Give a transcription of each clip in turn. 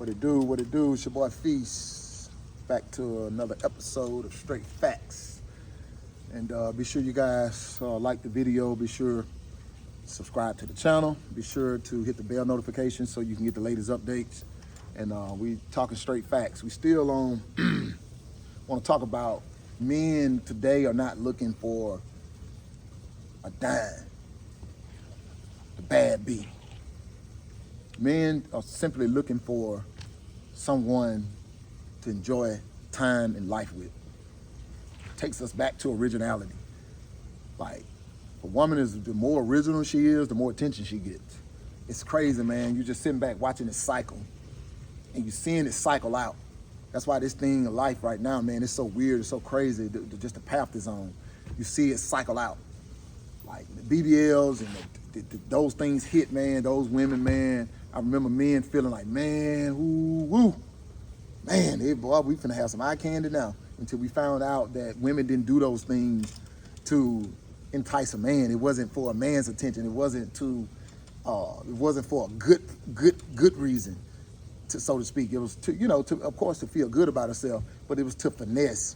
What it do, what it do, it's your boy Feast. Back to another episode of Straight Facts. And be sure you guys like the video, be sure subscribe to the channel, be sure to hit the bell notification so you can get the latest updates. And we talking straight facts. We still on, want to talk about men today are not looking for a dime, the bad beat. Men are simply looking for someone to enjoy time and life with. Takes us back to originality. Like, a woman is, the more original she is, the more attention she gets. It's crazy, man. You just sitting back watching it cycle, and you're seeing it cycle out. That's why this thing of life right now, man, it's so weird, it's so crazy, just the path is on. You see it cycle out. Like the BBLs and those things hit, man, those women, man. I remember men feeling like, man, woo, man, hey, boy, we finna have some eye candy now. Until we found out that women didn't do those things to entice a man. It wasn't for a man's attention. It wasn't to, it wasn't for a good reason, to, so to speak. It was to, you know, to, of course, to feel good about herself, but it was to finesse,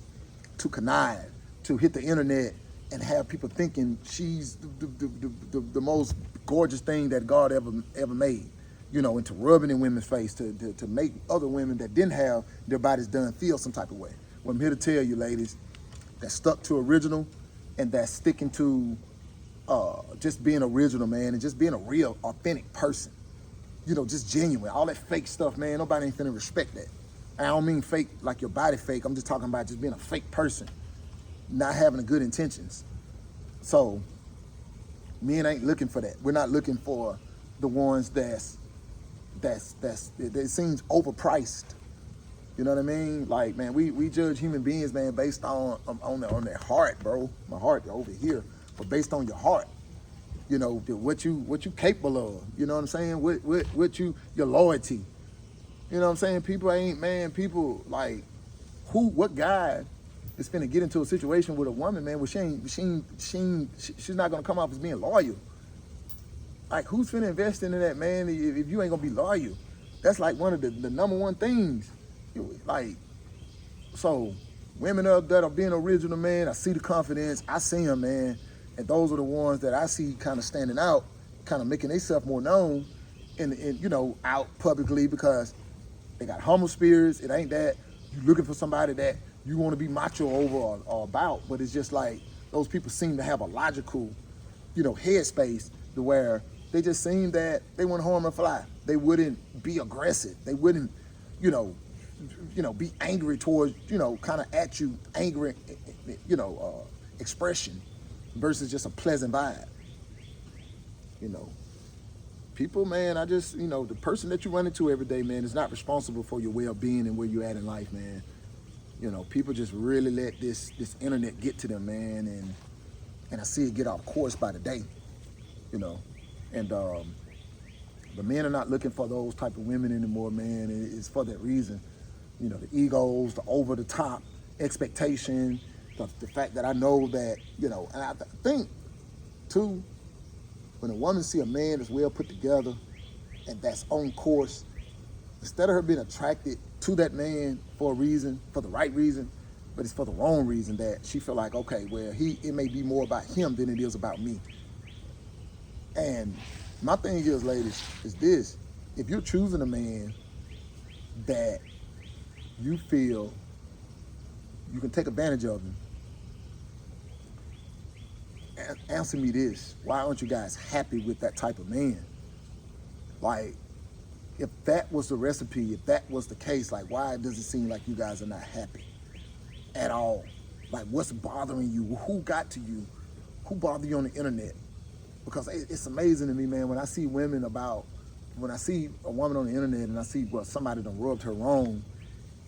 to connive, to hit the internet and have people thinking she's the most gorgeous thing that God ever made. You know, and to rub it in women's face, to make other women that didn't have their bodies done feel some type of way. Well, I'm here to tell you, ladies, that stuck to original and that's sticking to just being original, man, and just being a real, authentic person. You know, just genuine. All that fake stuff, man, nobody ain't finna respect that. I don't mean fake like your body fake. I'm just talking about just being a fake person, not having good intentions. So, men ain't looking for that. We're not looking for the ones that seems overpriced. You know what I mean? Like, man, we judge human beings, man, based on their heart, bro. My heart over here, but based on your heart. You know, what you capable of. You know what I'm saying? What your loyalty. You know what I'm saying? People ain't, man. People like what guy is finna get into a situation with a woman, man, where she's not gonna come off as being loyal. Like, who's finna invest into that, man, if you ain't gonna be loyal? That's like one of the number one things. Like, so women that are being original, man, I see the confidence, I see them, man, and those are the ones that I see kind of standing out, kind of making themselves more known, and you know, out publicly, because they got humble spirits. It ain't that you looking for somebody that you want to be macho over or about, but it's just like those people seem to have a logical, you know, headspace to where they just seem that they wouldn't harm a fly. They wouldn't be aggressive. They wouldn't, you know, be angry towards, you know, kind of at you, angry, you know, expression versus just a pleasant vibe. You know, people, man, I just, you know, the person that you run into every day, man, is not responsible for your well-being and where you're at in life, man. You know, people just really let this internet get to them, man, and I see it get off course by the day, you know, and the men are not looking for those type of women anymore, man. It's for that reason. You know, the egos, the over-the-top expectation, the fact that I know that, you know, and I think, too, when a woman see a man that's well put together and that's on course, instead of her being attracted to that man for a reason, for the right reason, but it's for the wrong reason, that she feel like, okay, well, it may be more about him than it is about me. And my thing is, ladies, is this: if you're choosing a man that you feel you can take advantage of him, answer me this: why aren't you guys happy with that type of man? Like, if that was the recipe, if that was the case, like, why does it seem like you guys are not happy at all? Like, what's bothering you? Who got to you? Who bothered you on the internet? Because it's amazing to me, man, when I see when I see a woman on the internet and I see, well, somebody done rubbed her wrong,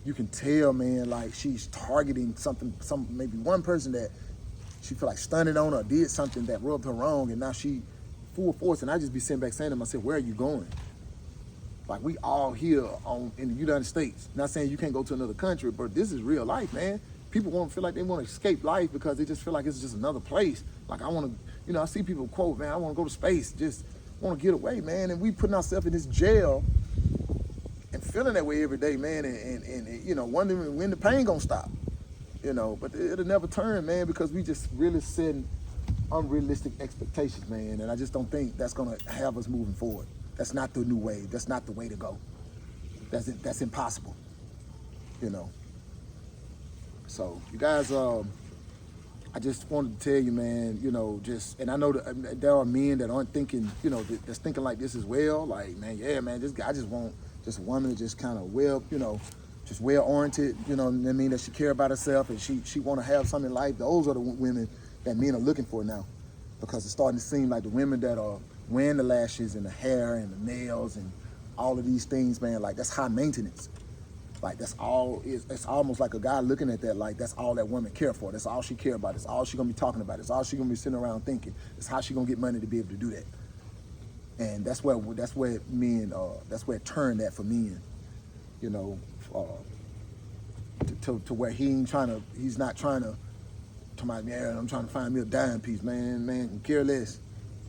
you can tell, man, like she's targeting maybe one person that she feel like stunted on or did something that rubbed her wrong, and now she full force, and I just be sitting back saying to myself, where are you going? Like, we all here in the United States. Not saying you can't go to another country, but this is real life, man. People won't feel like they want to escape life because they just feel like it's just another place. Like, I want to, you know, I see people quote, man, I want to go to space, just want to get away, man. And we putting ourselves in this jail and feeling that way every day, man, and you know, wondering when the pain gonna stop, you know. But it'll never turn, man, because we just really setting unrealistic expectations, man. And I just don't think that's gonna have us moving forward. That's not the new way. That's not the way to go. That's impossible, you know. So you guys, I just wanted to tell you, man, you know, just, and I know that there are men that aren't thinking, you know, that's thinking like this as well. Like, man, yeah, man, I just want just a woman that just kind of well, you know, just well-oriented, you know what I mean, that she care about herself and she want to have something in life. Those are the women that men are looking for now, because it's starting to seem like the women that are wearing the lashes and the hair and the nails and all of these things, man, like that's high maintenance. Like that's all, it's almost like a guy looking at that like that's all that woman care for. That's all she care about. It's all she gonna be talking about. It's all she gonna be sitting around thinking. It's how she gonna get money to be able to do that. And that's where men, that's where it turned at for men, you know, to where he's not trying to my man, I'm trying to find me a dime piece, man can care less.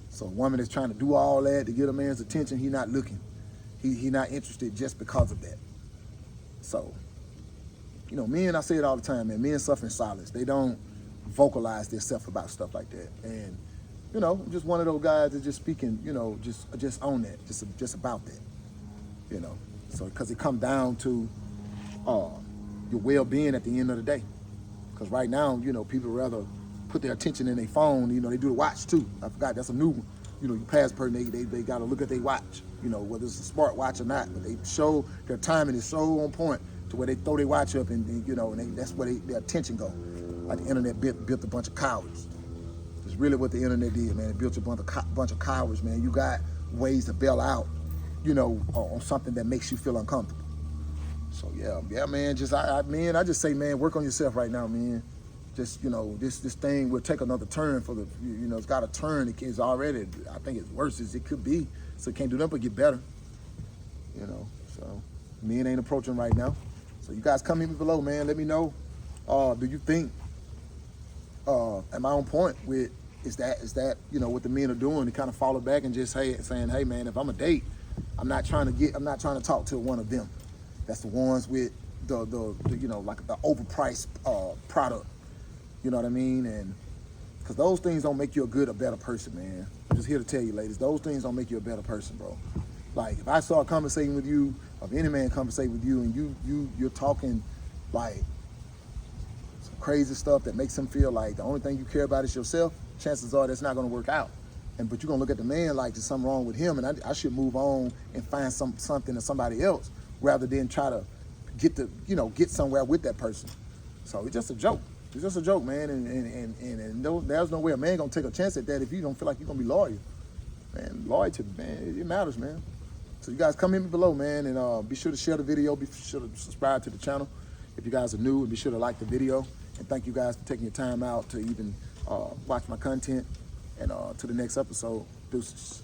So a woman that's trying to do all that to get a man's attention, he not looking. He not interested just because of that. So, you know, men, I say it all the time, man, men suffer in silence. They don't vocalize themselves about stuff like that. And, you know, I'm just one of those guys that's just speaking, you know, just on that, just about that, you know. So, because it comes down to your well-being at the end of the day. Because right now, you know, people rather put their attention in their phone. You know, they do the watch too. I forgot, that's a new one. You know, you pass a person, they got to look at their watch, you know, whether it's a smart watch or not. But they show their timing is so on point to where they throw their watch up and you know, and that's where their attention go. Like the internet built a bunch of cowards. It's really what the internet did, man. It built a bunch of cowards, man. You got ways to bail out, you know, on something that makes you feel uncomfortable. So yeah, man. I just say, man, work on yourself right now, man. Just, you know, this thing will take another turn for the, you know, it's got a turn. It's already, I think it's worse as it could be. So it can't do nothing but get better, you know. So men ain't approaching right now. So you guys come in below, man. Let me know. Do you think, am I on point with, is that, you know, what the men are doing to kind of follow back and just saying, hey, man, if I'm a date, I'm not trying to talk to one of them. That's the ones with the you know, like the overpriced product. You know what I mean? And because those things don't make you a better person, man. I'm just here to tell you, ladies, those things don't make you a better person, bro. Like if I start conversating with you, or if any man conversate with you, and you're talking like some crazy stuff that makes him feel like the only thing you care about is yourself, chances are that's not going to work out. But you're going to look at the man like there's something wrong with him, and I should move on and find something to somebody else rather than try to get somewhere with that person. So it's just a joke. It's just a joke, man, and there's no way a man gonna take a chance at that if you don't feel like you're gonna be loyal. Man, loyalty, man, it matters, man. So you guys come in below, man, and be sure to share the video, be sure to subscribe to the channel if you guys are new, and be sure to like the video. And thank you guys for taking your time out to even watch my content. And to the next episode, deuces.